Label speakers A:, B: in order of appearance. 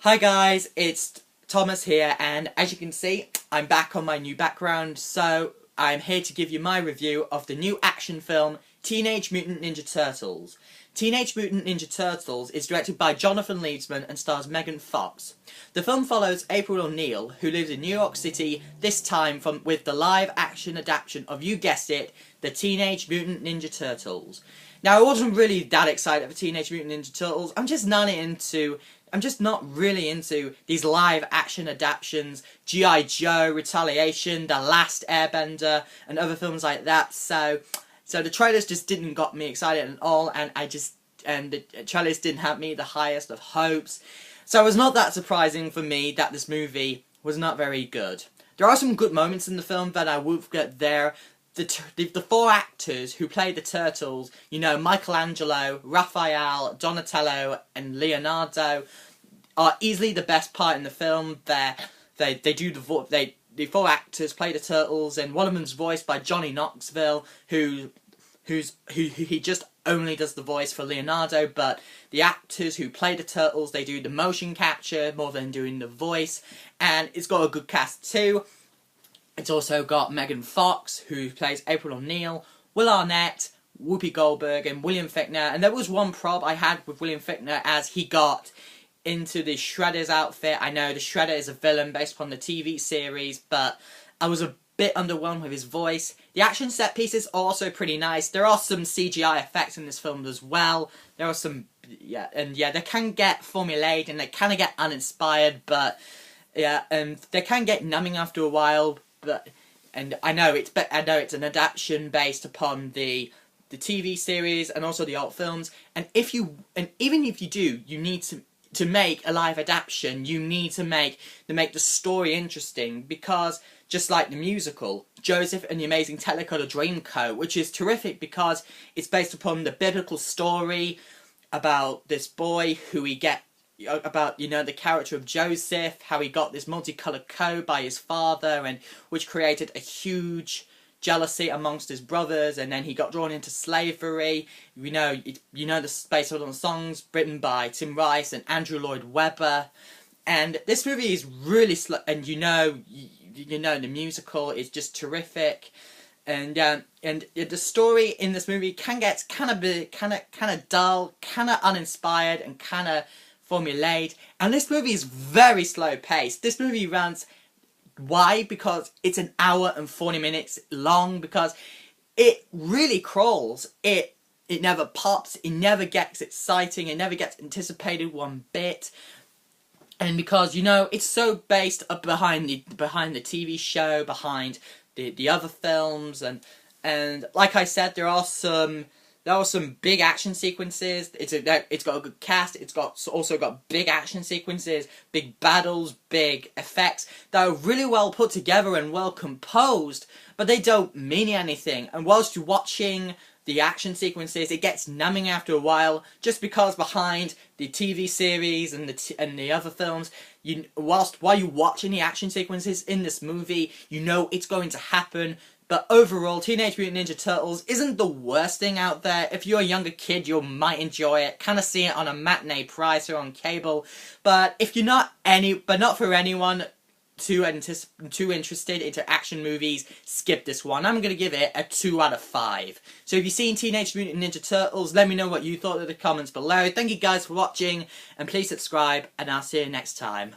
A: Hi guys, it's Thomas here, and as you can see, I'm back on my new background, so I'm here to give you my review of the new action film, Teenage Mutant Ninja Turtles. Teenage Mutant Ninja Turtles is directed by Jonathan Liebesman and stars Megan Fox. The film follows April O'Neil, who lives in New York City, this time with the live-action adaptation of, you guessed it, the Teenage Mutant Ninja Turtles. Now, I wasn't really that excited for Teenage Mutant Ninja Turtles. I'm just not really into these live-action adaptations, G.I. Joe, Retaliation, The Last Airbender, and other films like that. So the trailers just didn't got me excited at all, and the trailers didn't have me the highest of hopes. So it was not that surprising for me that this movie was not very good. There are some good moments in the film that I would get there. The four actors who play the Turtles, you know, Michelangelo, Raphael, Donatello, and Leonardo, are easily the best part in the film. The four actors play the Turtles, and one of them's voiced by Johnny Knoxville, who just only does the voice for Leonardo, but the actors who play the Turtles, they do the motion capture more than doing the voice, and it's got a good cast too. It's also got Megan Fox, who plays April O'Neil, Will Arnett, Whoopi Goldberg, and William Fichtner. And there was one prob I had with William Fichtner as he got into the Shredder's outfit. I know the Shredder is a villain based upon the TV series, but I was a bit underwhelmed with his voice. The action set pieces are also pretty nice. There are some CGI effects in this film as well. There are some, they can get formulaic and they kind of get uninspired, but yeah, and they can get numbing after a while. And I know it's an adaptation based upon the TV series and also the old films. And even if you do, you need to make a live adaptation. You need to make the story interesting, because just like the musical Joseph and the Amazing Technicolor Dreamcoat, which is terrific because it's based upon the biblical story about this boy the character of Joseph, how he got this multicolored coat by his father, and which created a huge jealousy amongst his brothers, and then he got drawn into slavery. You know the based on songs written by Tim Rice and Andrew Lloyd Webber, and this movie is really slow. And the musical is just terrific, and the story in this movie can get kind of dull, kind of uninspired, and kind of formulaic, and this movie is very slow paced. This movie runs, why? Because it's an hour and 40 minutes long, because it really crawls. It never pops, it never gets exciting, it never gets anticipated one bit. And because, it's so based up behind the TV show, behind the other films, and like I said, there are some big action sequences. It's got a good cast. It's also got big action sequences, big battles, big effects that are really well put together and well composed, but they don't mean anything. And whilst you're watching the action sequences, it gets numbing after a while, just because behind the TV series and the other films, while you're watching the action sequences in this movie, it's going to happen. But overall, Teenage Mutant Ninja Turtles isn't the worst thing out there. If you're a younger kid, you might enjoy it. Kind of see it on a matinee price or on cable. But if you're not for anyone too interested into action movies, skip this one. I'm going to give it a 2 out of 5. So if you've seen Teenage Mutant Ninja Turtles, let me know what you thought in the comments below. Thank you guys for watching, and please subscribe, and I'll see you next time.